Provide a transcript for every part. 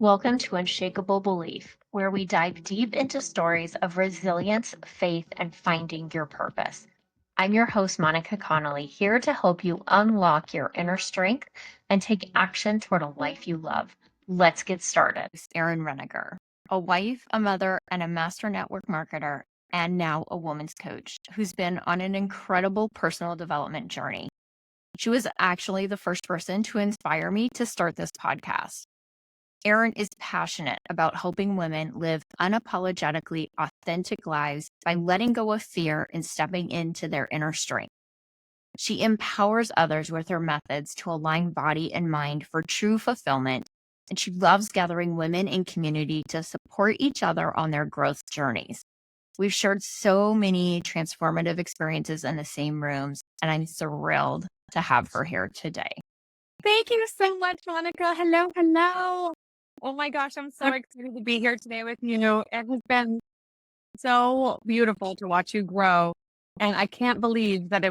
Welcome to Unshakeable Belief, where we dive deep into stories of resilience, faith, and finding your purpose. I'm your host, Monica Connolly, here to help you unlock your inner strength and take action toward a life you love. Let's get started. Erin Renninger, a wife, a mother, and a master network marketer, and now a woman's coach who's been on an incredible personal development journey. She was actually the first person to inspire me to start this podcast. Erin is passionate about helping women live unapologetically authentic lives by letting go of fear and stepping into their inner strength. She empowers others with her methods to align body and mind for true fulfillment, and she loves gathering women in community to support each other on their growth journeys. We've shared so many transformative experiences in the same rooms, and I'm thrilled to have her here today. Thank you so much, Monica. Hello, hello. Oh my gosh, I'm so excited to be here today with you. It has been so beautiful to watch you grow. And I can't believe that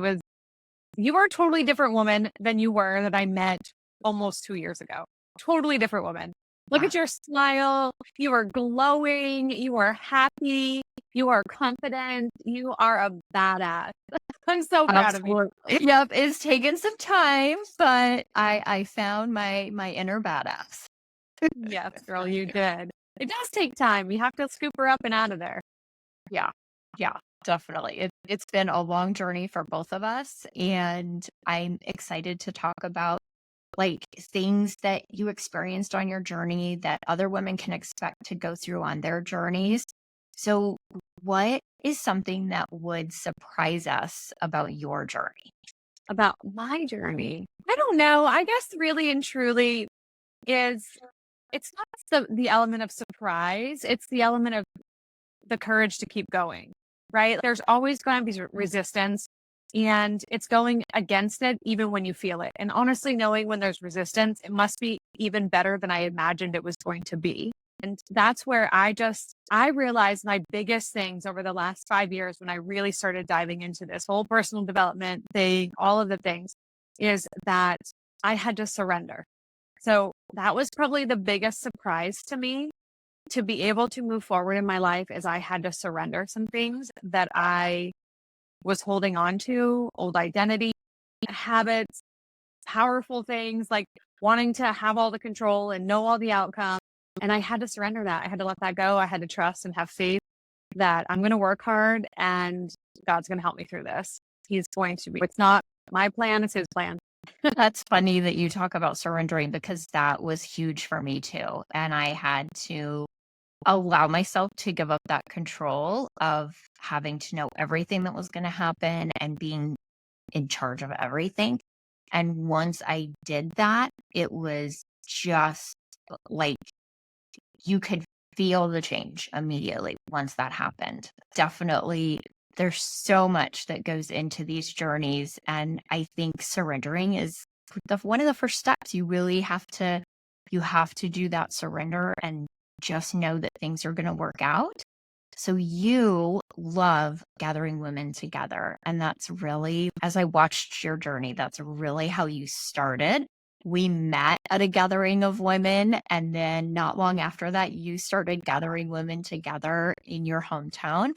you are a totally different woman than you were that I met almost 2 years ago. Totally different woman. Look at your smile. You are glowing. You are happy. You are confident. You are a badass. I'm so proud of you. Yep, it's taken some time, but I found my inner badass. Yes, girl, you did. It does take time. You have to scoop her up and out of there. Yeah, definitely. It's been a long journey for both of us, and I'm excited to talk about like things that you experienced on your journey that other women can expect to go through on their journeys. So, what is something that would surprise us about your journey? About my journey. I don't know. I guess really and truly it's not the element of surprise. It's the element of the courage to keep going, right? There's always going to be resistance and it's going against it even when you feel it. And honestly, knowing when there's resistance, it must be even better than I imagined it was going to be. And that's where I realized my biggest things over the last 5 years when I really started diving into this whole personal development thing, all of the things, is that I had to surrender. So that was probably the biggest surprise to me to be able to move forward in my life is I had to surrender some things that I was holding on to, old identity, habits, powerful things like wanting to have all the control and know all the outcomes. And I had to surrender that. I had to let that go. I had to trust and have faith that I'm going to work hard and God's going to help me through this. He's going to be, it's not my plan, it's his plan. That's funny that you talk about surrendering because that was huge for me too. And I had to allow myself to give up that control of having to know everything that was going to happen and being in charge of everything. And once I did that, it was just like you could feel the change immediately once that happened. Definitely, there's so much that goes into these journeys. And I think surrendering is one of the first steps. You have to do that surrender and just know that things are going to work out. So you love gathering women together. And that's really, as I watched your journey, that's really how you started. We met at a gathering of women. And then not long after that, you started gathering women together in your hometown.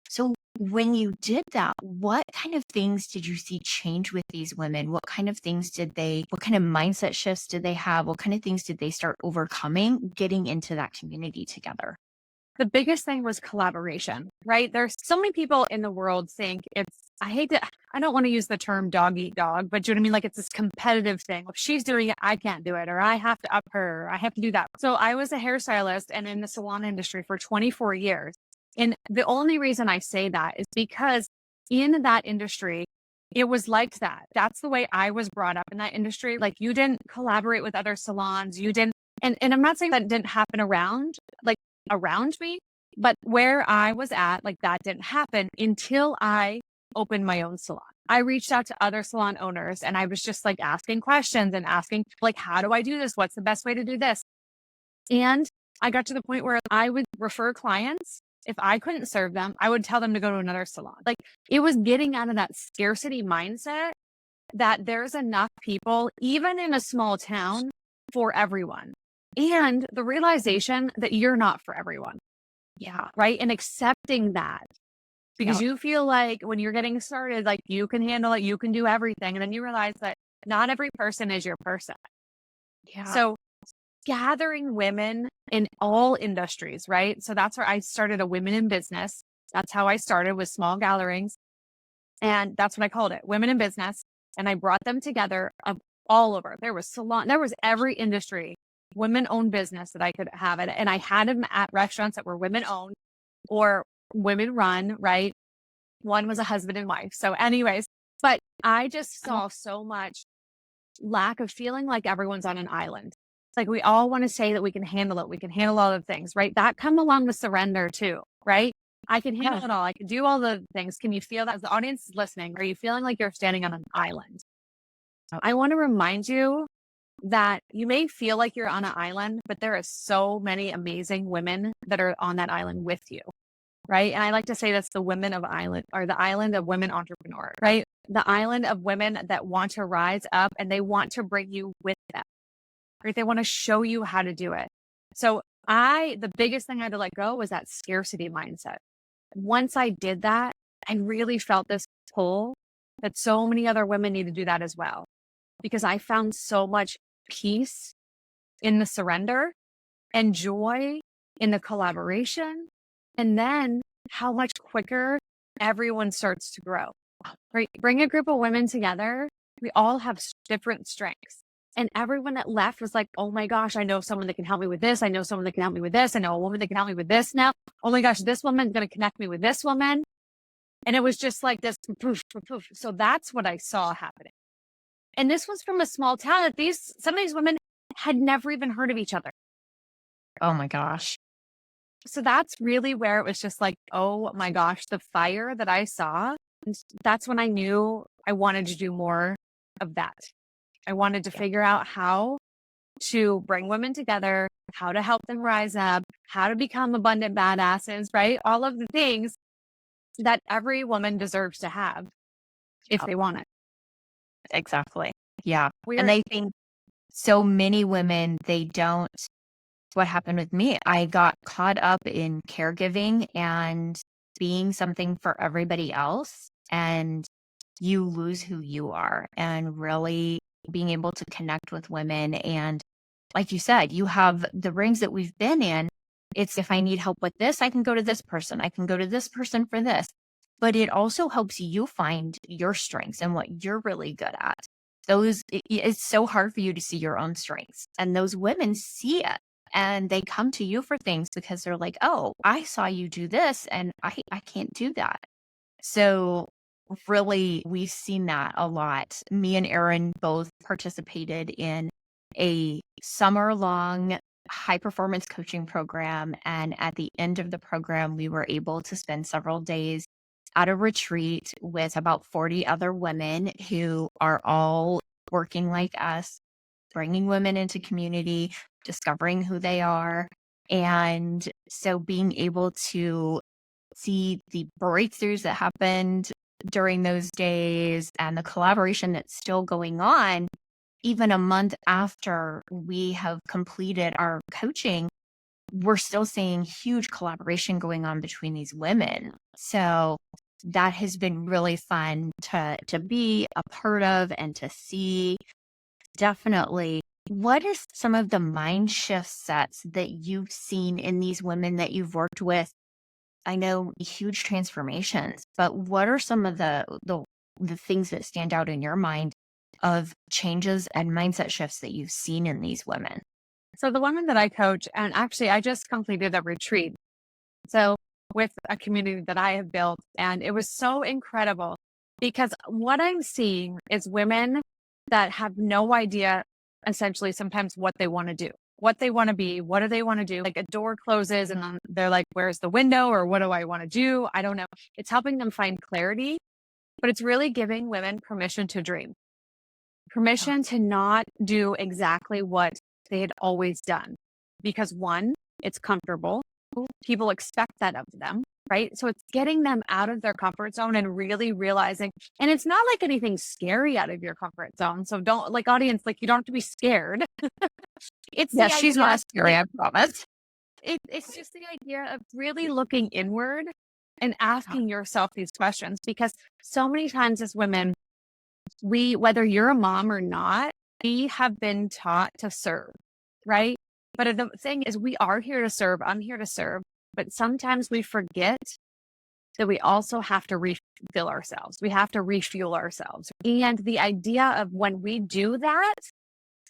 So when you did that, what kind of things did you see change with these women? What kind of mindset shifts did they have? What kind of things did they start overcoming getting into that community together? The biggest thing was collaboration, right? There's so many people in the world think I don't want to use the term dog eat dog, but do you know what I mean? Like it's this competitive thing. If she's doing it, I can't do it, or I have to up her, or I have to do that. So I was a hairstylist and in the salon industry for 24 years. And the only reason I say that is because in that industry, it was like that. That's the way I was brought up in that industry. Like you didn't collaborate with other salons. You didn't, and I'm not saying that didn't happen around me, but where I was at, like that didn't happen until I opened my own salon. I reached out to other salon owners and I was just like asking questions and asking like, how do I do this? What's the best way to do this? And I got to the point where I would refer clients. If I couldn't serve them, I would tell them to go to another salon. Like it was getting out of that scarcity mindset that there's enough people, even in a small town, for everyone. and the realization that you're not for everyone. Yeah. Right. And accepting that because Yep. you feel like when you're getting started, like you can handle it, you can do everything. And then you realize that not every person is your person. Yeah. So gathering women in all industries, right? So that's where I started a women in business. That's how I started with small gatherings. And that's what I called it, women in business. And I brought them together of all over. There was salon, there was every industry, women owned business that I could have it. And I had them at restaurants that were women owned or women run, right? One was a husband and wife. So anyways, but I just Oh, saw so much lack of feeling like everyone's on an island. It's like we all want to say that we can handle it. We can handle all the things, right? That come along with surrender too, right? I can handle yeah. it all. I can do all the things. Can you feel that as the audience is listening? Are you feeling like you're standing on an island? I want to remind you that you may feel like you're on an island, but there are so many amazing women that are on that island with you. Right. And I like to say that's the women of island or the island of women entrepreneurs, right? The island of women that want to rise up and they want to bring you with them, right? They want to show you how to do it. So the biggest thing I had to let go was that scarcity mindset. Once I did that, I really felt this pull that so many other women need to do that as well, because I found so much peace in the surrender and joy in the collaboration. And then how much quicker everyone starts to grow, right? Bring a group of women together. We all have different strengths. And everyone that left was like, oh my gosh, I know someone that can help me with this. I know someone that can help me with this. I know a woman that can help me with this now. Oh my gosh, this woman's going to connect me with this woman. And it was just like this poof, poof, poof. So that's what I saw happening. And this was from a small town that some of these women had never even heard of each other. Oh my gosh. So that's really where it was just like, oh my gosh, the fire that I saw. And that's when I knew I wanted to do more of that. I wanted to Yeah. figure out how to bring women together, how to help them rise up, how to become abundant badasses, right? All of the things that every woman deserves to have if Yep. they want it. Exactly. Yeah. And We're I think so many women, they don't. What happened with me, I got caught up in caregiving and being something for everybody else, and you lose who you are, and really being able to connect with women. And like you said, you have the rings that we've been in. It's if I need help with this, I can go to this person. I can go to this person for this. But it also helps you find your strengths and what you're really good at. It's so hard for you to see your own strengths. And those women see it and they come to you for things because they're like, oh, I saw you do this and I can't do that. So really, we've seen that a lot. Me and Erin both participated in a summer long high performance coaching program. And at the end of the program, we were able to spend several days at a retreat with about 40 other women who are all working like us, bringing women into community, discovering who they are. And so being able to see the breakthroughs that happened during those days and the collaboration that's still going on, even a month after we have completed our coaching, we're still seeing huge collaboration going on between these women. So that has been really fun to be a part of and to see. Definitely. What is some of the mind shift sets that you've seen in these women that you've worked with? I know huge transformations, but what are some of the things that stand out in your mind of changes and mindset shifts that you've seen in these women? So the women that I coach, and actually I just completed a retreat. So with a community that I have built, and it was so incredible because what I'm seeing is women that have no idea essentially sometimes what they want to do, what they want to be, what do they want to do? Like a door closes and then they're like, where's the window or what do I want to do? I don't know. It's helping them find clarity, but it's really giving women permission to dream, Yeah. permission to not do exactly what they had always done. Because one, it's comfortable. People expect that of them, right? So it's getting them out of their comfort zone and really realizing, and it's not like anything scary out of your comfort zone. So don't, like, audience, like, you don't have to be scared. It's Yeah, the she's idea, not scary, I promise. it's just the idea of really looking inward and asking yourself these questions, because so many times as women, whether you're a mom or not, we have been taught to serve, right? But the thing is, we are here to serve. I'm here to serve. But sometimes we forget that we also have to refill ourselves. We have to refuel ourselves. And the idea of when we do that,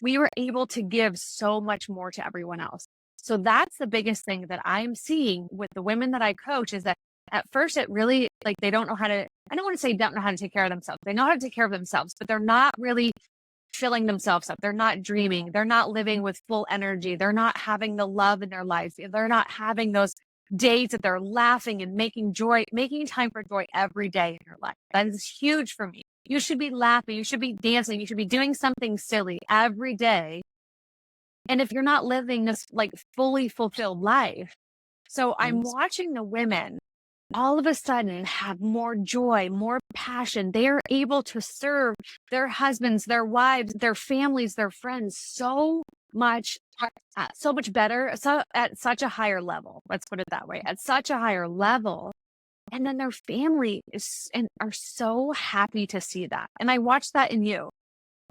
we were able to give so much more to everyone else. So that's the biggest thing that I'm seeing with the women that I coach, is that at first it really, like, they don't know how to, I don't want to say don't know how to take care of themselves. They know how to take care of themselves, but they're not really filling themselves up. They're not dreaming. They're not living with full energy. They're not having the love in their life. They're not having those days that they're laughing and making time for joy every day in your life. That is huge for me. You should be laughing. You should be dancing. You should be doing something silly every day. And if you're not living this, like, fully fulfilled life. So I'm watching the women all of a sudden have more joy, more passion. They are able to serve their husbands, their wives, their families, their friends so much better, so at such a higher level. Let's put it that way, at such a higher level. And then their family are so happy to see that. And I watched that in you.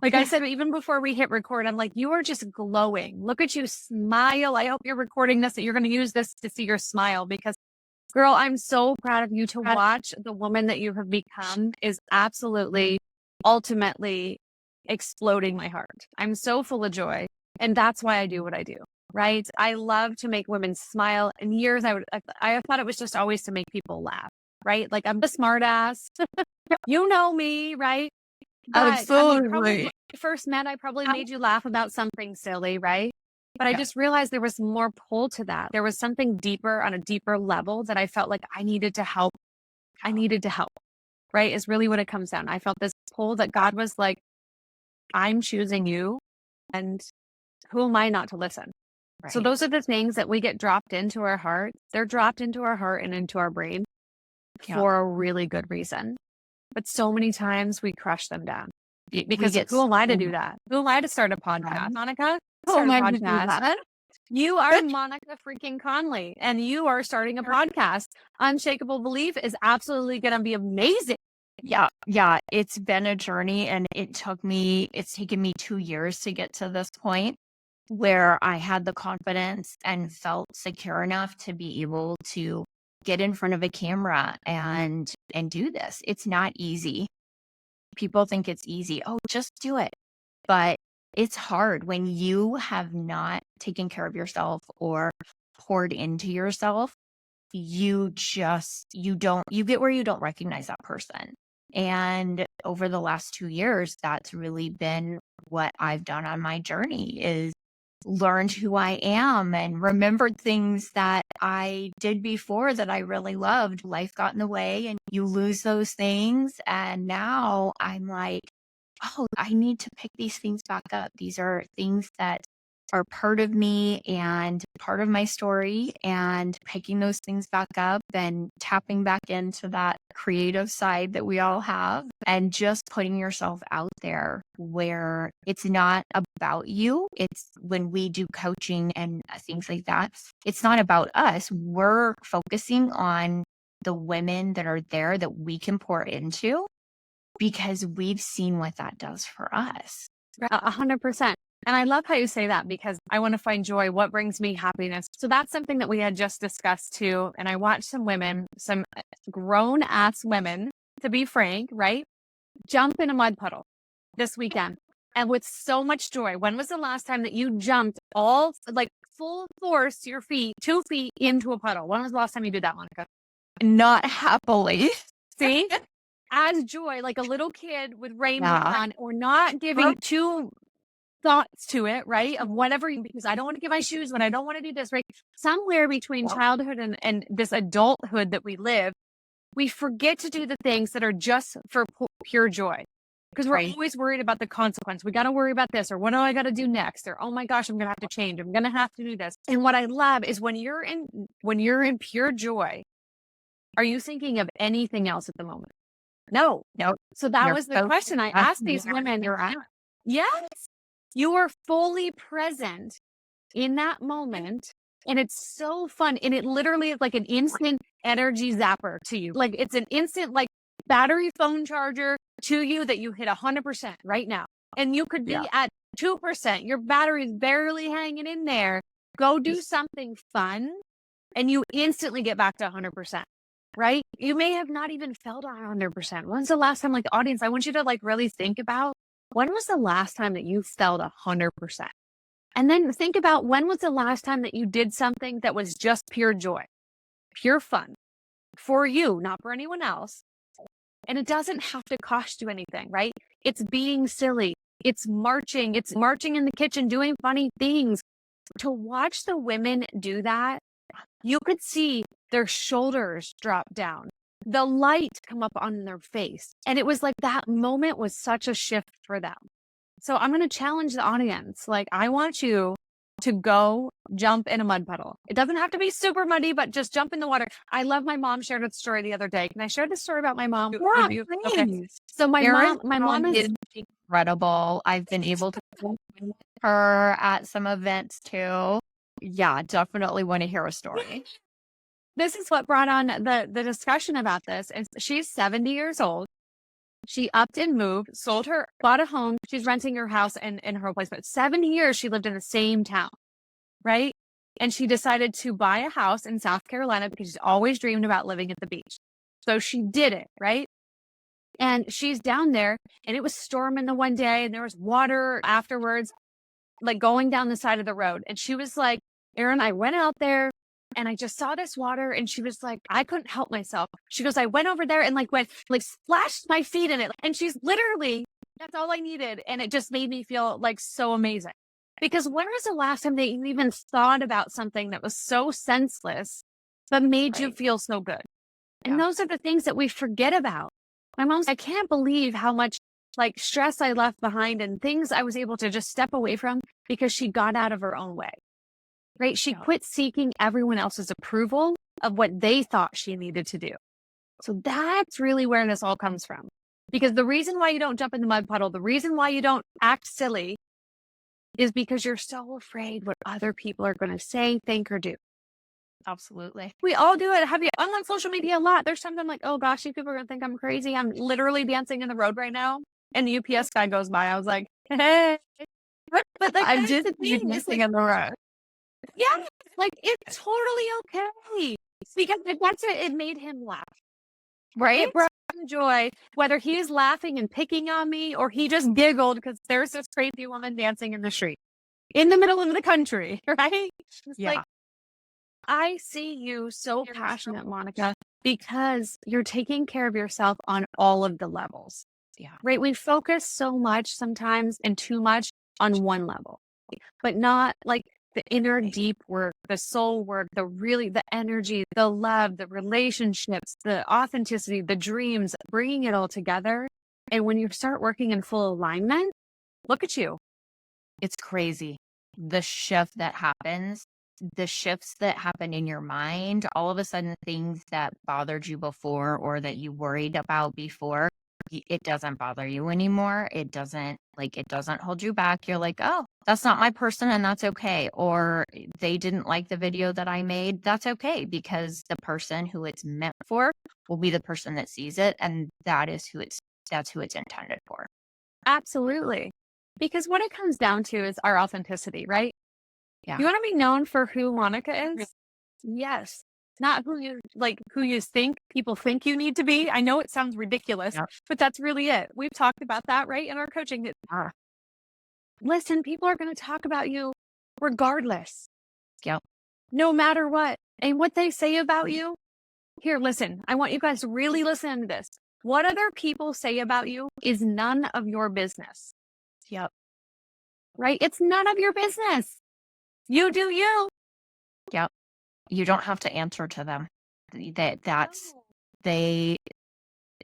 Like I said, even before we hit record, I'm like, you are just glowing. Look at you smile. I hope you're recording this, that you're going to use this to see your smile, because, girl, I'm so proud of you. To watch the woman that you have become is absolutely, ultimately exploding my heart. I'm so full of joy. And that's why I do what I do, right? I love to make women smile. In years, I thought it was just always to make people laugh, right? Like, I'm the smart ass. You know me, right? But I mean, probably when we first met, I probably made you laugh about something silly, right? But I just realized there was more pull to that. There was something deeper, on a deeper level, that I felt like I needed to help. Right? Is really what it comes down. I felt this pull that God was like, I'm choosing you, and who am I not to listen? Right. So those are the things that we get dropped into our heart. They're dropped into our heart and into our brain for a really good reason. But so many times we crush them down, because who am I to do that? Who am I to start a podcast, Monica? Who am I to do that? You are Monica freaking Connolly, and you are starting a podcast. Unshakeable Belief is absolutely going to be amazing. Yeah. It's been a journey, and it's taken me 2 years to get to this point where I had the confidence and felt secure enough to be able to get in front of a camera and do this. It's not easy. People think it's easy. Oh, just do it. But it's hard when you have not taken care of yourself or poured into yourself. You get where you don't recognize that person. And over the last 2 years, that's really been what I've done on my journey, is learned who I am and remembered things that I did before that I really loved. Life got in the way and you lose those things. And now I'm like, oh, I need to pick these things back up. These are things that are part of me and part of my story, and picking those things back up and tapping back into that creative side that we all have, and just putting yourself out there where it's not about you. It's when we do coaching and things like that, it's not about us. We're focusing on the women that are there that we can pour into, because we've seen what that does for us. 100%. And I love how you say that, because I want to find joy. What brings me happiness? So that's something that we had just discussed too. And I watched some grown ass women, to be frank, right, jump in a mud puddle this weekend, and with so much joy. When was the last time that you jumped all, like, full force, 2 feet into a puddle? When was the last time you did that, Monica? Not happily. See? As joy, like a little kid with rainbow on, or not giving two thoughts to it, right? Of whatever, because I don't want to get my shoes when I don't want to do this, right? Somewhere between childhood and this adulthood that we live, we forget to do the things that are just for pure joy. Because we're Right. always worried about the consequence. We got to worry about this, or what do I got to do next? Or, oh my gosh, I'm going to have to change. I'm going to have to do this. And what I love is when you're in pure joy, are you thinking of anything else at the moment? No. Nope. So that You're was the focused question I on asked these where women. you're at. Yes, you are fully present in that moment. And it's so fun. And it literally is like an instant energy zapper to you. Like it's an instant, like battery phone charger to you that you hit 100% right now. And you could be Yeah. at 2%. Your battery's barely hanging in there. Go do something fun and you instantly get back to 100%. Right? You may have not even felt 100%. When's the last time, like the audience, I want you to like really think about when was the last time that you felt 100%? And then think about when was the last time that you did something that was just pure joy, pure fun for you, not for anyone else. And it doesn't have to cost you anything, right? It's being silly. It's marching in the kitchen, doing funny things. To watch the women do that, you could see their shoulders drop down, the light come up on their face. And it was like that moment was such a shift for them. So I'm going to challenge the audience. Like, I want you to go jump in a mud puddle. It doesn't have to be super muddy, but just jump in the water. I love my mom shared a story the other day. Can I share this story about my mom? Yeah, Okay. please. So my Erin's mom is incredible. I've been able to work with her at some events too. Yeah, definitely want to hear a story. this is what brought on the discussion about this. And she's 70 years old. She upped and moved, bought a home. She's renting her house in her old place, but 70 years she lived in the same town, right? And she decided to buy a house in South Carolina because she's always dreamed about living at the beach. So she did it, right? And she's down there and it was storming the one day and there was water afterwards, like going down the side of the road. And she was like, Erin, I went out there and I just saw this water. And she was like, I couldn't help myself. She goes, I went over there and went splashed my feet in it. And she's literally, that's all I needed. And it just made me feel like so amazing. Because when was the last time that you even thought about something that was so senseless, but made you feel so good? And those are the things that we forget about. My mom's, I can't believe how much stress I left behind and things I was able to just step away from because she got out of her own way, right? She quit seeking everyone else's approval of what they thought she needed to do. So that's really where this all comes from. Because the reason why you don't jump in the mud puddle, the reason why you don't act silly is because you're so afraid what other people are going to say, think, or do. Absolutely. We all do it. I'm on social media a lot. There's times I'm like, oh gosh, these people are going to think I'm crazy. I'm literally dancing in the road right now. And the UPS guy goes by. I was like, hey. But I'm just dancing in the road. Yeah, it's totally okay. Because that's it. It made him laugh. Right? It brought him joy, whether he's laughing and picking on me or he just giggled because there's this crazy woman dancing in the street in the middle of the country, right? Yeah. I see you so passionate, Monica, because you're taking care of yourself on all of the levels. Yeah. Right? We focus so much sometimes and too much on one level, but not the inner deep work, the soul work, the energy, the love, the relationships, the authenticity, the dreams, bringing it all together. And when you start working in full alignment, look at you. It's crazy. The shift that happens, the shifts that happen in your mind, all of a sudden things that bothered you before or that you worried about before, it doesn't bother you anymore. It doesn't hold you back. You're like, oh, that's not my person and that's okay. Or they didn't like the video that I made. That's okay because the person who it's meant for will be the person that sees it. And that's who it's intended for. Absolutely. Because what it comes down to is our authenticity, right? Yeah. You want to be known for who Monica is? Yes. Not who you think people think you need to be. I know it sounds ridiculous, but that's really it. We've talked about that, right? In our coaching. Listen, people are going to talk about you regardless. Yep. No matter what. And what they say about you. Here, listen, I want you guys to really listen to this. What other people say about you is none of your business. Yep. Right? It's none of your business. You do you. Yep. You don't have to answer to them.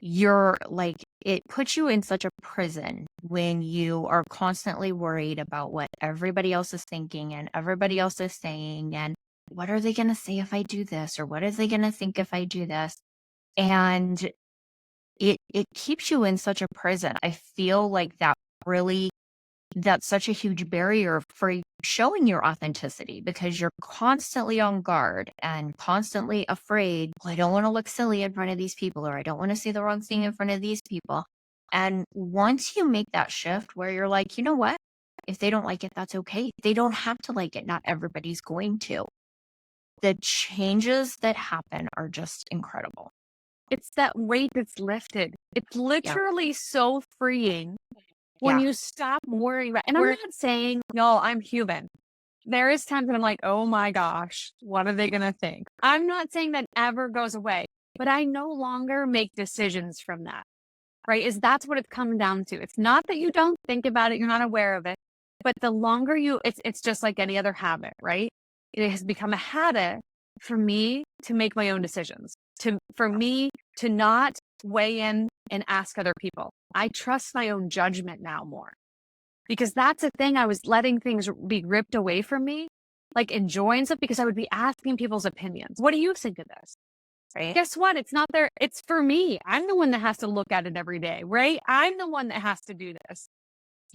you're like, it puts you in such a prison when you are constantly worried about what everybody else is thinking and everybody else is saying. And what are they going to say if I do this? Or what are they going to think if I do this? And it keeps you in such a prison. I feel like that's such a huge barrier for showing your authenticity because you're constantly on guard and constantly afraid. "Well, I don't want to look silly in front of these people, or I don't want to say the wrong thing in front of these people." And once you make that shift where you're like, you know what? If they don't like it, that's okay. They don't have to like it. Not everybody's going to. The changes that happen are just incredible. It's that weight that's lifted. It's Yeah. literally so freeing when Yeah. you stop worrying about, and I'm not saying, no, I'm human. There is times when I'm like, oh my gosh, what are they going to think? I'm not saying that ever goes away, but I no longer make decisions from that, right? That's what it's come down to. It's not that you don't think about it, you're not aware of it, but the longer it's just like any other habit, right? It has become a habit for me to make my own decisions, for me to not weigh in and ask other people. I trust my own judgment now more. Because that's the thing, I was letting things be ripped away from me, like enjoying stuff, because I would be asking people's opinions. What do you think of this? Right. Guess what? It's not there. It's for me. I'm the one that has to look at it every day, right? I'm the one that has to do this.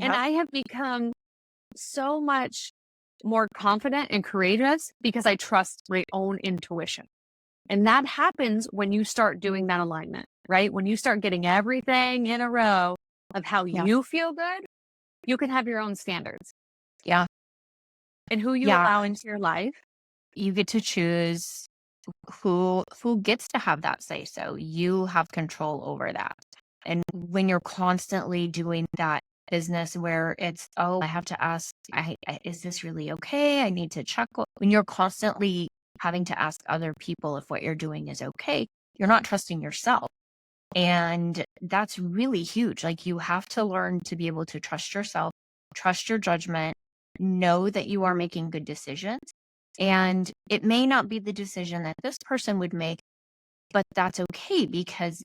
And Yep. I have become so much more confident and courageous because I trust my own intuition. And that happens when you start doing that alignment, right? When you start getting everything in a row of how Yeah. you feel good, you can have your own standards. Yeah. And who you Yeah. allow into your life. You get to choose who gets to have that say so. You have control over that. And when you're constantly doing that business where it's, oh, I have to ask, is this really okay? I need to check. When you're constantly having to ask other people if what you're doing is okay, you're not trusting yourself. And that's really huge. Like you have to learn to be able to trust yourself, trust your judgment, know that you are making good decisions. And it may not be the decision that this person would make, but that's okay because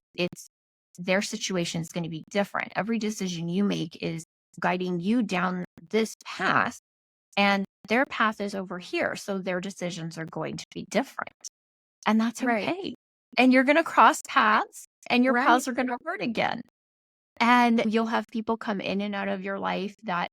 their situation is going to be different. Every decision you make is guiding you down this path, and their path is over here. So their decisions are going to be different. And that's Right. okay. And you're going to cross paths and your Right. paths are going to hurt again. And you'll have people come in and out of your life that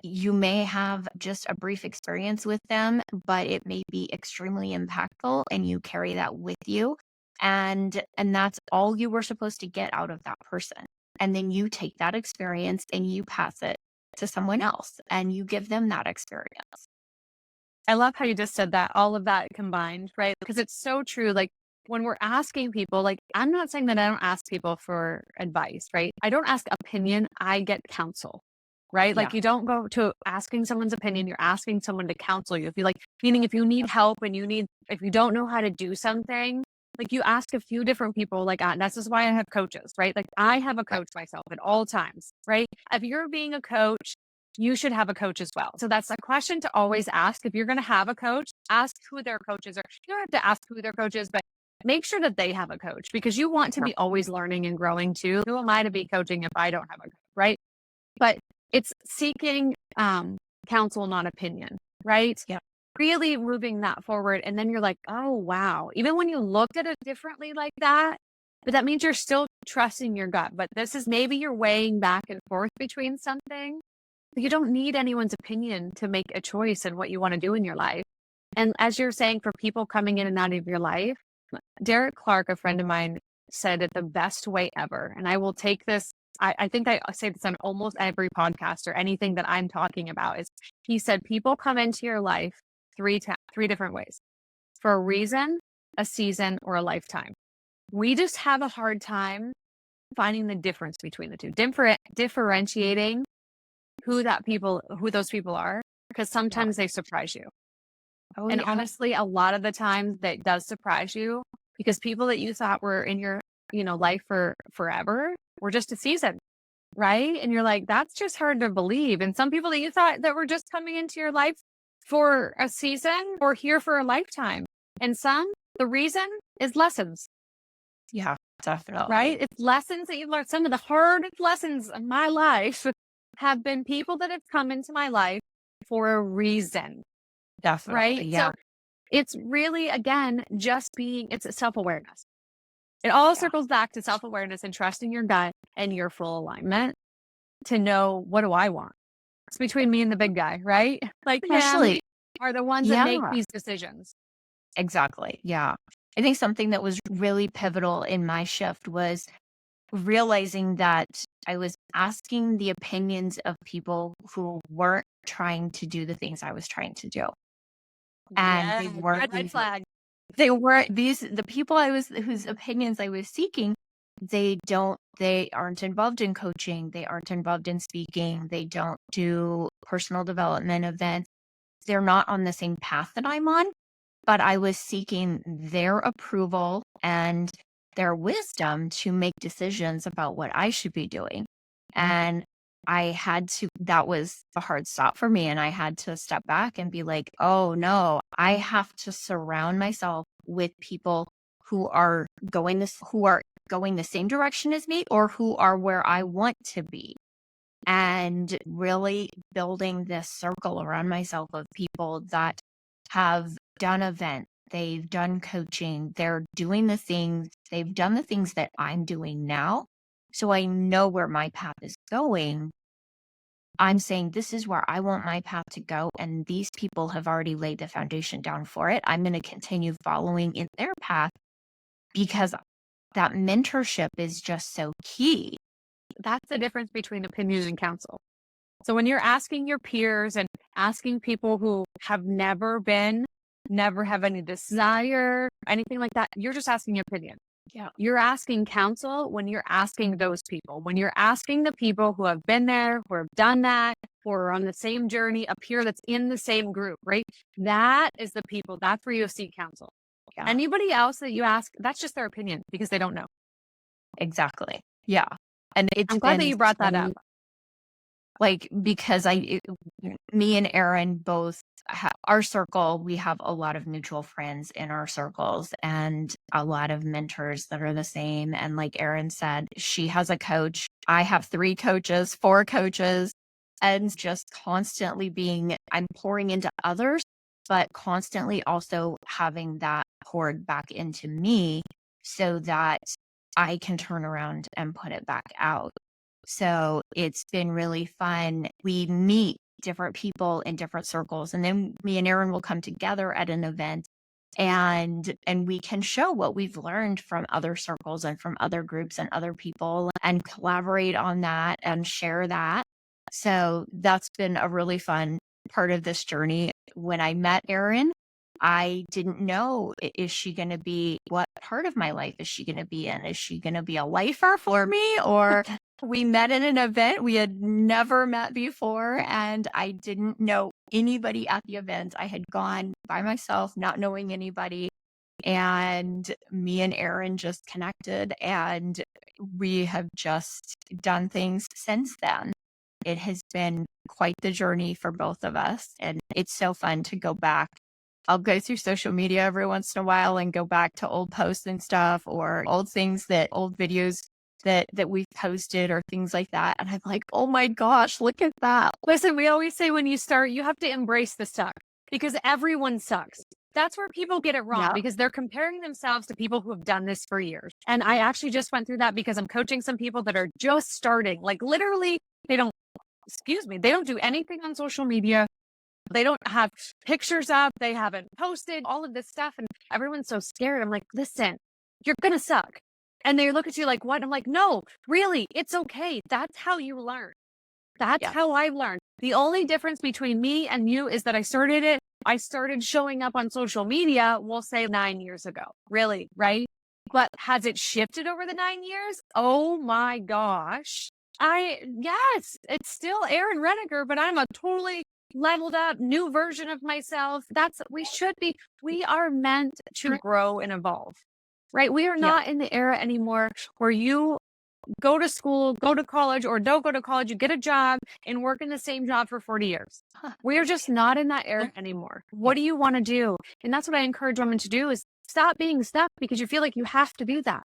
you may have just a brief experience with them, but it may be extremely impactful and you carry that with you. And that's all you were supposed to get out of that person. And then you take that experience and you pass it to someone else and you give them that experience. I love how you just said that, all of that combined, right? Because it's so true. Like when we're asking people, like I'm not saying that I don't ask people for advice, right? I don't ask opinion, I get counsel, right? Yeah. Like you don't go to asking someone's opinion, you're asking someone to counsel you. If you like, meaning if you need help and if you don't know how to do something, like you ask a few different people, like this is why I have coaches, right? Like I have a coach myself at all times, right? If you're being a coach, you should have a coach as well. So that's a question to always ask. If you're going to have a coach, ask who their coaches are. You don't have to ask who their coach is, but make sure that they have a coach because you want to be always learning and growing too. Who am I to be coaching if I don't have a coach, right? But it's seeking counsel, not opinion, right? Yeah. Really moving that forward. And then you're like, oh, wow. Even when you looked at it differently like that, but that means you're still trusting your gut. But this is maybe you're weighing back and forth between something. You don't need anyone's opinion to make a choice in what you want to do in your life. And as you're saying, for people coming in and out of your life, Derek Clark, a friend of mine, said it the best way ever. And I will take this. I think I say this on almost every podcast or anything that I'm talking about is he said, people come into your life three different ways: for a reason, a season, or a lifetime. We just have a hard time finding the difference between the two, differentiating who those people are, because sometimes they surprise you. Oh, And yeah. honestly, a lot of the times that does surprise you because people that you thought were in your, life for forever were just a season, right? And you're like, that's just hard to believe. And some people that you thought that were just coming into your life for a season or here for a lifetime. And the reason is lessons. Yeah. Definitely. right? It's lessons that you've learned. Some of the hardest lessons of my life have been people that have come into my life for a reason, Definitely. right? Yeah. So it's really, again, just it's a self-awareness. It all Yeah. circles back to self-awareness and trusting your gut and your full alignment to know, what do I want? It's between me and the big guy, right? Like him Especially, are the ones that make yeah, these decisions. exactly. Yeah. I think something that was really pivotal in my shift was realizing that I was asking the opinions of people who weren't trying to do the things I was trying to do. And Yeah, red flag. they weren't the people whose opinions I was seeking, they aren't involved in coaching, they aren't involved in speaking, they don't do personal development events. They're not on the same path that I'm on, but I was seeking their approval and their wisdom to make decisions about what I should be doing. And that was a hard stop for me. And I had to step back and be like, oh no, I have to surround myself with people who are going the same direction as me or who are where I want to be. And really building this circle around myself of people that have done events, they've done coaching, they've done the things that I'm doing now. So I know where my path is going. I'm saying this is where I want my path to go. And these people have already laid the foundation down for it. I'm going to continue following in their path because that mentorship is just so key. That's the difference between opinion and counsel. So when you're asking your peers and asking people who have never have any desire, anything like that, you're just asking your opinion. Yeah. You're asking counsel when you're asking those people. When you're asking the people who have been there, who have done that, who are on the same journey, a peer that's in the same group, right? That is the people, that's where you seek counsel. Yeah. Anybody else that you ask, that's just their opinion because they don't know. Exactly. Yeah. And I'm glad that you brought that up. Like, because me and Erin both our circle, we have a lot of mutual friends in our circles and a lot of mentors that are the same. And like Erin said, she has a coach. I have 3 coaches, 4 coaches, and just constantly I'm pouring into others, but constantly also having that poured back into me so that I can turn around and put it back out. So it's been really fun. We meet different people in different circles, and then me and Erin will come together at an event and we can show what we've learned from other circles and from other groups and other people and collaborate on that and share that. So that's been a really fun part of this journey. When I met Erin, I didn't know, what part of my life is she going to be in? Is she going to be a lifer for me? Or we met in an event we had never met before, and I didn't know anybody at the event. I had gone by myself, not knowing anybody. And me and Erin just connected, and we have just done things since then. It has been quite the journey for both of us, and it's so fun to go back. I'll go through social media every once in a while and go back to old posts and stuff or old videos that we've posted or things like that. And I'm like, oh my gosh, look at that. Listen, we always say when you start, you have to embrace the suck because everyone sucks. That's where people get it wrong because they're comparing themselves to people who have done this for years. And I actually just went through that because I'm coaching some people that are just starting, like literally they don't do anything on social media. They don't have pictures up. They haven't posted all of this stuff. And everyone's so scared. I'm like, listen, you're going to suck. And they look at you like, what? I'm like, no, really, it's okay. That's how you learn. That's how I've learned. The only difference between me and you is that I started showing up on social media, we'll say 9 years ago. Really, right? But has it shifted over the 9 years? Oh my gosh. Yes, it's still Erin Renninger, but I'm a totally leveled up new version of myself. We are meant to grow and evolve, right? We are not in the era anymore where you go to school, go to college, or don't go to college, you get a job and work in the same job for 40 years. We are just not in that era anymore. What do you want to do? And that's what I encourage women to do is stop being stuck because you feel like you have to do that.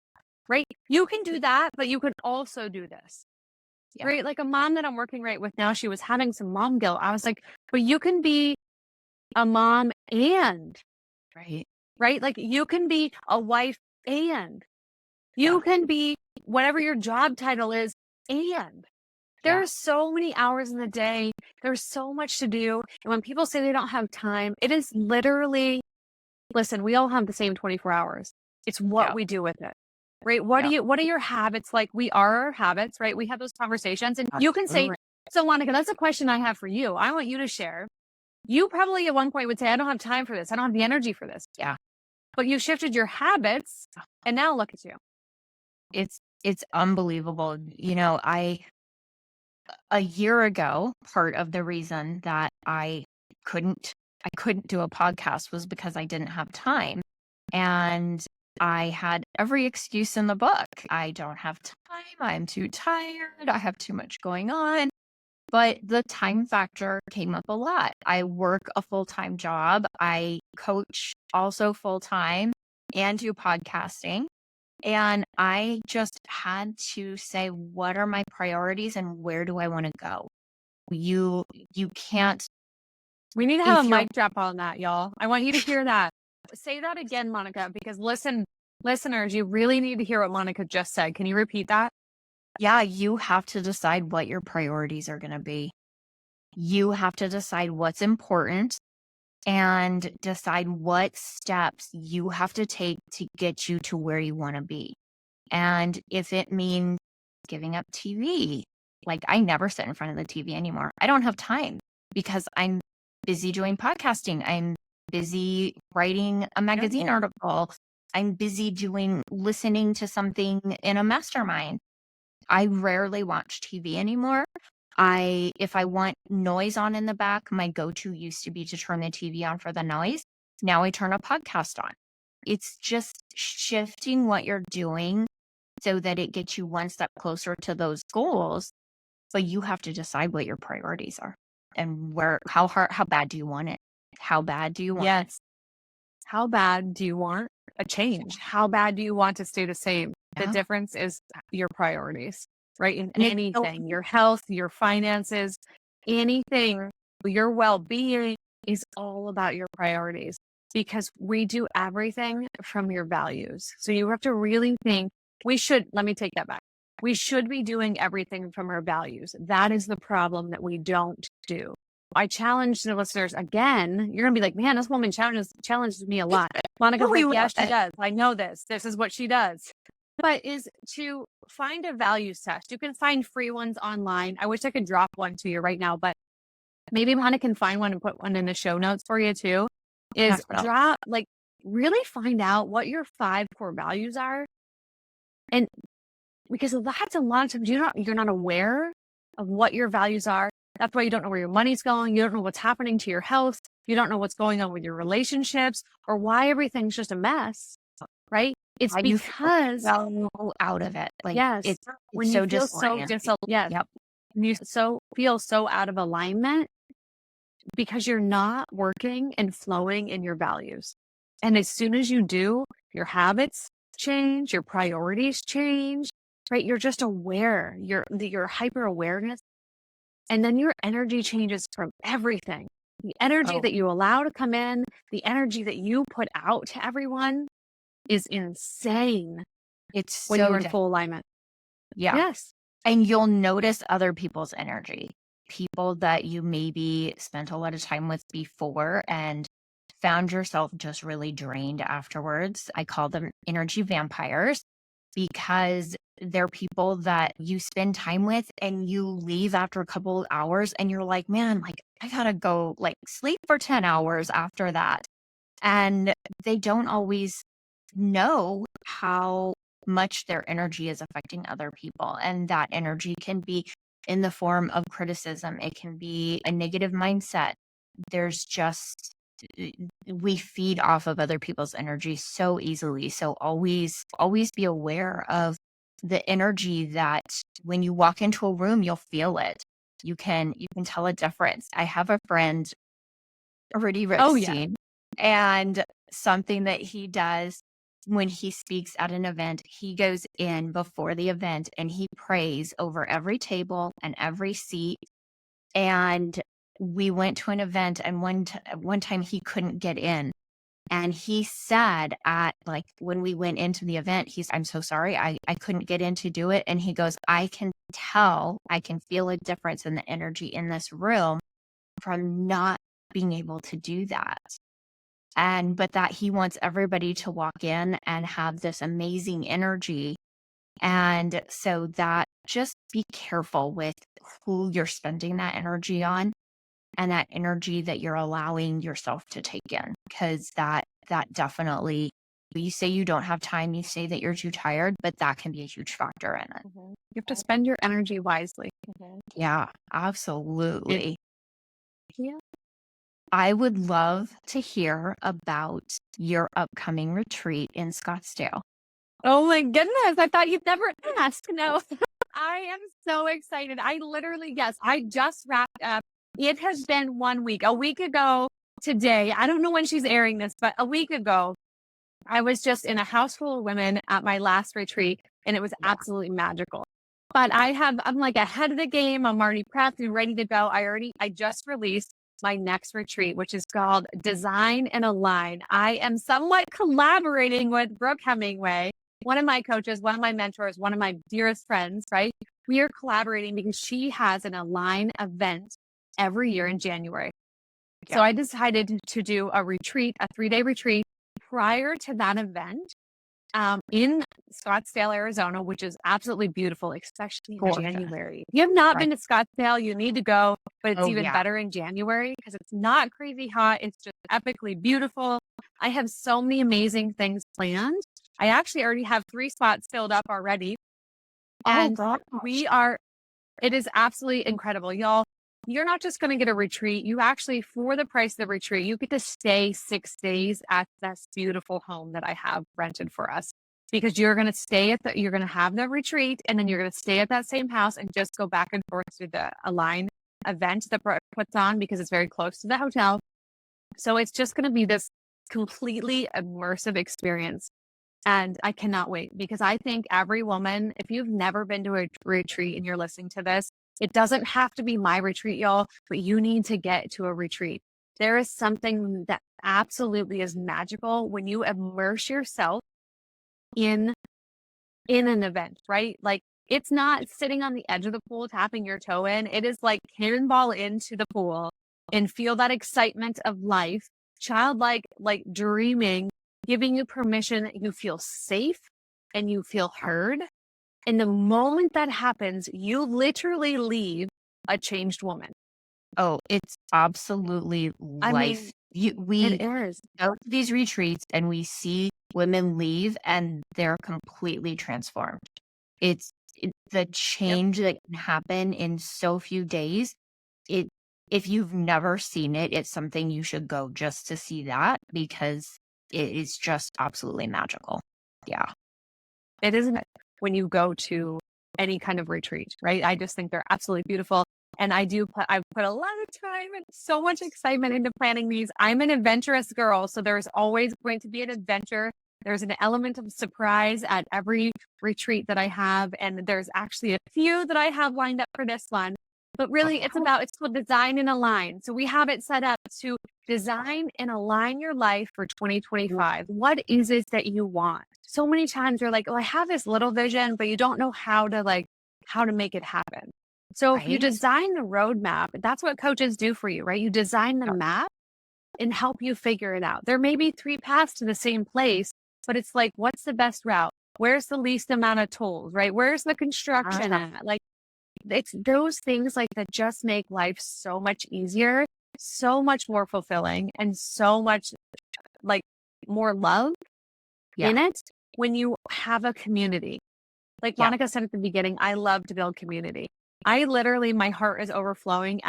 right? You can do that, but you can also do this, Yeah. right? Like a mom that I'm working right with now, she was having some mom guilt. I was like, but you can be a mom and, Right. right? Like you can be a wife and Yeah. you can be whatever your job title is and. There Yeah. are so many hours in the day. There's so much to do. And when people say they don't have time, it is literally, listen, we all have the same 24 hours. It's what Yeah. we do with it, right? What Yeah. are your habits like? We are our habits, right? We have those conversations and you can say, Absolutely. so Monica, that's a question I have for you. I want you to share. You probably at one point would say, I don't have time for this. I don't have the energy for this. Yeah. But you shifted your habits and now look at you. It's unbelievable. A year ago, part of the reason that I couldn't do a podcast was because I didn't have time. And I had every excuse in the book. I don't have time. I'm too tired. I have too much going on. But the time factor came up a lot. I work a full-time job. I coach also full-time and do podcasting. And I just had to say, what are my priorities and where do I want to go? You can't, We need to have if a you're, mic drop on that, y'all. I want you to hear that. Say that again, Monica, because listeners, you really need to hear what Monica just said. Can you repeat that? yeah, you have to decide what your priorities are going to be. You have to decide what's important and decide what steps you have to take to get you to where you want to be. And if it means giving up TV, like I never sit in front of the TV anymore. I don't have time because I'm busy doing podcasting. I'm busy writing a magazine article. I'm busy listening to something in a mastermind. I rarely watch TV anymore. If I want noise on in the back, my go-to used to be to turn the TV on for the noise. Now I turn a podcast on. It's just shifting what you're doing so that it gets you one step closer to those goals. But you have to decide what your priorities are and how bad do you want it? How bad do you want it? Yes. How bad do you want a change? How bad do you want to stay the same? The Yeah. difference is your priorities, right? In And anything, your health, your finances, anything, your well-being is all about your priorities because we do everything from your values. So you have to really think let me take that back. We should be doing everything from our values. That is the problem that we don't do. I challenge the listeners again. You're going to be like, man, this woman challenges me a lot. Monica's No, like, we yeah, love she it. does. I know this. This is what she does. But is to find a values test. You can find free ones online. I wish I could drop one to you right now, but maybe Monica can find one and put one in the show notes for you too. Is really find out what your 5 core values are. And because that's a lot of times you're not aware of what your values are. That's why you don't know where your money's going. You don't know what's happening to your health. You don't know what's going on with your relationships or why everything's just a mess, right? It's How you feel because so out of it. Like yes, it's when so you feel so disorienting. Yep. when you feel so out of alignment because you're not working and flowing in your values. And as soon as you do, your habits change, your priorities change, right? You're just aware, your hyper awareness. And then your energy changes from everything. The energy that you allow to come in, the energy that you put out to everyone is insane It's when so you're in full alignment. yeah. Yes. And you'll notice other people's energy. People that you maybe spent a lot of time with before and found yourself just really drained afterwards. I call them energy vampires because they're people that you spend time with and you leave after a couple of hours and you're like, man, like I gotta go like sleep for 10 hours after that. And they don't always know how much their energy is affecting other people. And that energy can be in the form of criticism, it can be a negative mindset. There's just, we feed off of other people's energy so easily. So always be aware of the energy that when you walk into a room, you'll feel it. You can tell a difference. I have a friend, Rudy Oh, yeah. Ripstein, and something that he does when he speaks at an event, he goes in before the event and he prays over every table and every seat. And we went to an event, and one time he couldn't get in. And he said at like when we went into the event, I'm so sorry, I couldn't get in to do it. And he goes, I can feel a difference in the energy in this room from not being able to do that. But that he wants everybody to walk in and have this amazing energy. And so that just be careful with who you're spending that energy on and that energy that you're allowing yourself to take in. Because that definitely, you say you don't have time, you say that you're too tired, but that can be a huge factor in it. You have to spend your energy wisely. Yeah, absolutely. Yeah. I would love to hear about your upcoming retreat in Scottsdale. Oh my goodness. I thought you'd never ask. No, I am so excited. I just wrapped up. It has been 1 week. A week ago today, I don't know when she's airing this, but a week ago, I was just in a house full of women at my last retreat, and it was absolutely magical. But I'm like ahead of the game. I'm already prepped and ready to go. I just released my next retreat, which is called Design and Align. I am somewhat collaborating with Brooke Hemingway, one of my coaches, one of my mentors, one of my dearest friends, right? We are collaborating because she has an Align event every year in January. Yeah. So I decided to do a retreat, a 3-day retreat prior to that event in Scottsdale, Arizona, which is absolutely beautiful, especially in Gorgeous. January. If you have not been to Scottsdale, you need to go, but it's even yeah. better in January because it's not crazy hot. It's just epically beautiful. I have so many amazing things planned. I actually already have 3 spots filled up already. And it is absolutely incredible. Y'all, you're not just going to get a retreat. You actually, for the price of the retreat, you get to stay 6 days at this beautiful home that I have rented for us, because you're going to you're going to have the retreat, and then you're going to stay at that same house and just go back and forth to the Align event that Brooke puts on, because it's very close to the hotel. So it's just going to be this completely immersive experience. And I cannot wait, because I think every woman, if you've never been to a retreat and you're listening to this, it doesn't have to be my retreat, y'all, but you need to get to a retreat. There is something that absolutely is magical when you immerse yourself in an event, right? Like, it's not sitting on the edge of the pool, tapping your toe in. It is like cannonball into the pool and feel that excitement of life, childlike, like dreaming, giving you permission that you feel safe and you feel heard. And the moment that happens, you literally leave a changed woman. Oh, it's absolutely life. We It is. go to these retreats and we see women leave and they're completely transformed. It's the change that can happen in so few days. If you've never seen it, it's something you should go just to see that, because it is just absolutely magical. Yeah. It isn't when you go to any kind of retreat, right? I just think they're absolutely beautiful. And I've put a lot of time and so much excitement into planning these. I'm an adventurous girl, so there's always going to be an adventure. There's an element of surprise at every retreat that I have. And there's actually a few that I have lined up for this one. But really, it's called Design and Align. So we have it set up to design and align your life for 2025. What is it that you want? So many times you're like, oh, I have this little vision, but you don't know how to make it happen. So if you design the roadmap, that's what coaches do for you, right? You design the map and help you figure it out. There may be 3 paths to the same place, but it's like, what's the best route? Where's the least amount of tolls, right? Where's the construction at? Like, it's those things like that just make life so much easier, so much more fulfilling, and so much like more love in it when you have a community. Like Monica said at the beginning, I love to build community. My heart is overflowing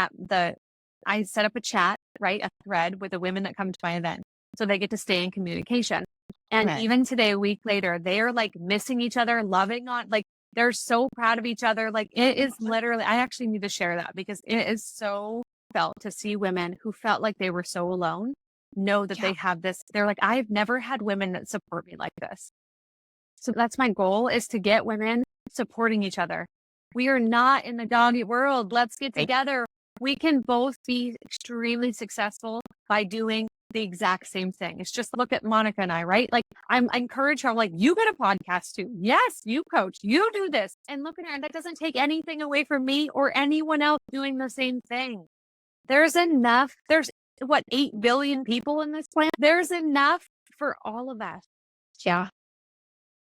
I set up a chat, right? A thread with the women that come to my event, so they get to stay in communication. And even today, a week later, they are like missing each other, loving on, like, they're so proud of each other. Like, it is literally, I actually need to share that, because it is so felt to see women who felt like they were so alone know that Yeah. they have this. They're like, I've never had women that support me like this. So that's my goal, is to get women supporting each other. We are not in the doggy world. Let's get Right. together. We can both be extremely successful by doing the exact same thing. It's just, look at Monica and I, right? Like, I encourage her, like, you get a podcast too. Yes, you coach, you do this. And look at her. And that doesn't take anything away from me or anyone else doing the same thing. There's enough. There's 8 billion people in this planet. There's enough for all of us. Yeah.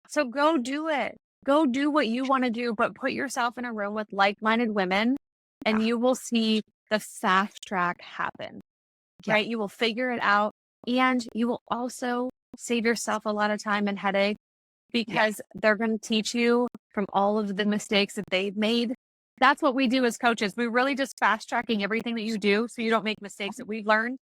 So go do it. Go do what you want to do, but put yourself in a room with like-minded women and you will see the fast track happen, right? You will figure it out, and you will also save yourself a lot of time and headache, because they're going to teach you from all of the mistakes that they've made. That's what we do as coaches. We're really just fast tracking everything that you do so you don't make mistakes that we've learned,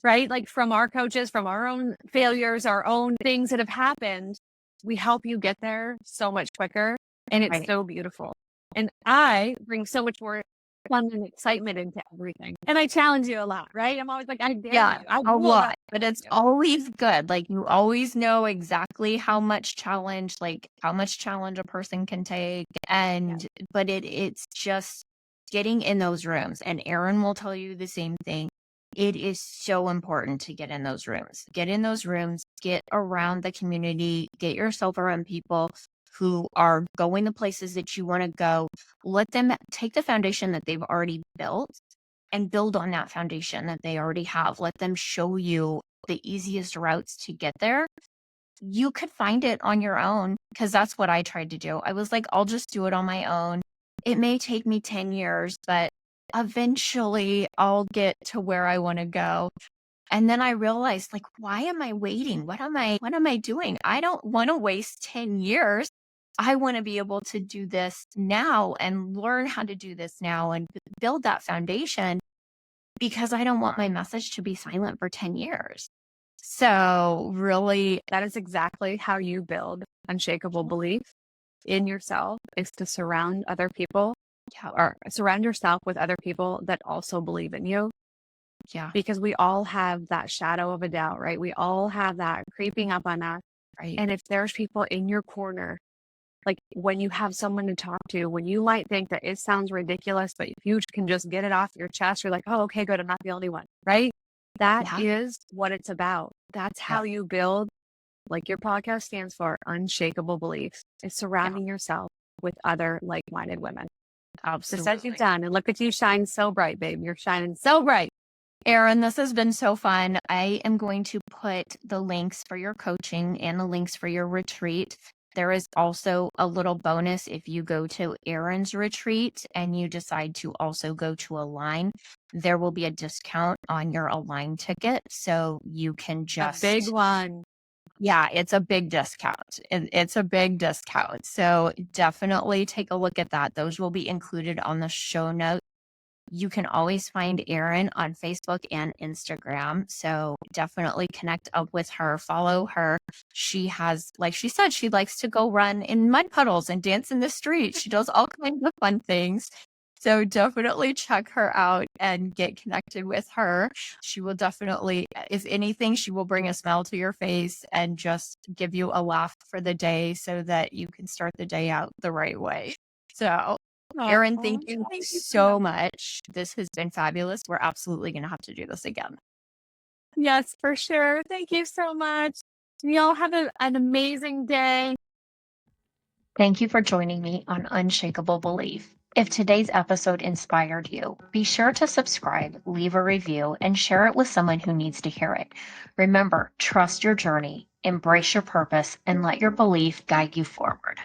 right? Like from our coaches, from our own failures, our own things that have happened. We help you get there so much quicker, and it's so beautiful. And I bring so much more fun and excitement into everything. And I challenge you a lot, right? I'm always like, I dare you. I a will lot, not but it's you. always good. Like, you always know exactly how much challenge a person can take. And, but it's just getting in those rooms. And Erin will tell you the same thing. It is so important to get in those rooms. Get in those rooms, get around the community, get yourself around people who are going the places that you want to go. Let them take the foundation that they've already built and build on that foundation that they already have. Let them show you the easiest routes to get there. You could find it on your own, because that's what I tried to do. I was like, I'll just do it on my own. It may take me 10 years, but eventually I'll get to where I want to go. And then I realized, like, why am I waiting? What am I doing? I don't want to waste 10 years. I want to be able to do this now and learn how to do this now and build that foundation, because I don't want my message to be silent for 10 years. So really, that is exactly how you build unshakable belief in yourself, is to surround other people, or surround yourself with other people that also believe in you. Yeah. Because we all have that shadow of a doubt, right? We all have that creeping up on us. Right. And if there's people in your corner, like when you have someone to talk to, when you might think that it sounds ridiculous, but if you can just get it off your chest, you're like, oh, okay, good. I'm not the only one, right? That is what it's about. That's how you build, like your podcast stands for, Unshakable Beliefs. Is surrounding yourself with other like-minded women. Absolutely. Just as you've done. And look at you shine so bright, babe. You're shining so bright. Erin, this has been so fun. I am going to put the links for your coaching and the links for your retreat. There is also a little bonus if you go to Erin's retreat and you decide to also go to Align. There will be a discount on your Align ticket, so you can just... A big one. Yeah, it's a big discount. It's a big discount. So definitely take a look at that. Those will be included on the show notes. You can always find Erin on Facebook and Instagram. So definitely connect up with her, follow her. She has, like she said, she likes to go run in mud puddles and dance in the street. She does all kinds of fun things. So definitely check her out and get connected with her. She will definitely, if anything, she will bring a smile to your face and just give you a laugh for the day so that you can start the day out the right way. So Erin, thank you so much. This has been fabulous. We're absolutely going to have to do this again. Yes, for sure. Thank you so much. Y'all have an amazing day. Thank you for joining me on Unshakable Belief. If today's episode inspired you, be sure to subscribe, leave a review, and share it with someone who needs to hear it. Remember, trust your journey, embrace your purpose, and let your belief guide you forward.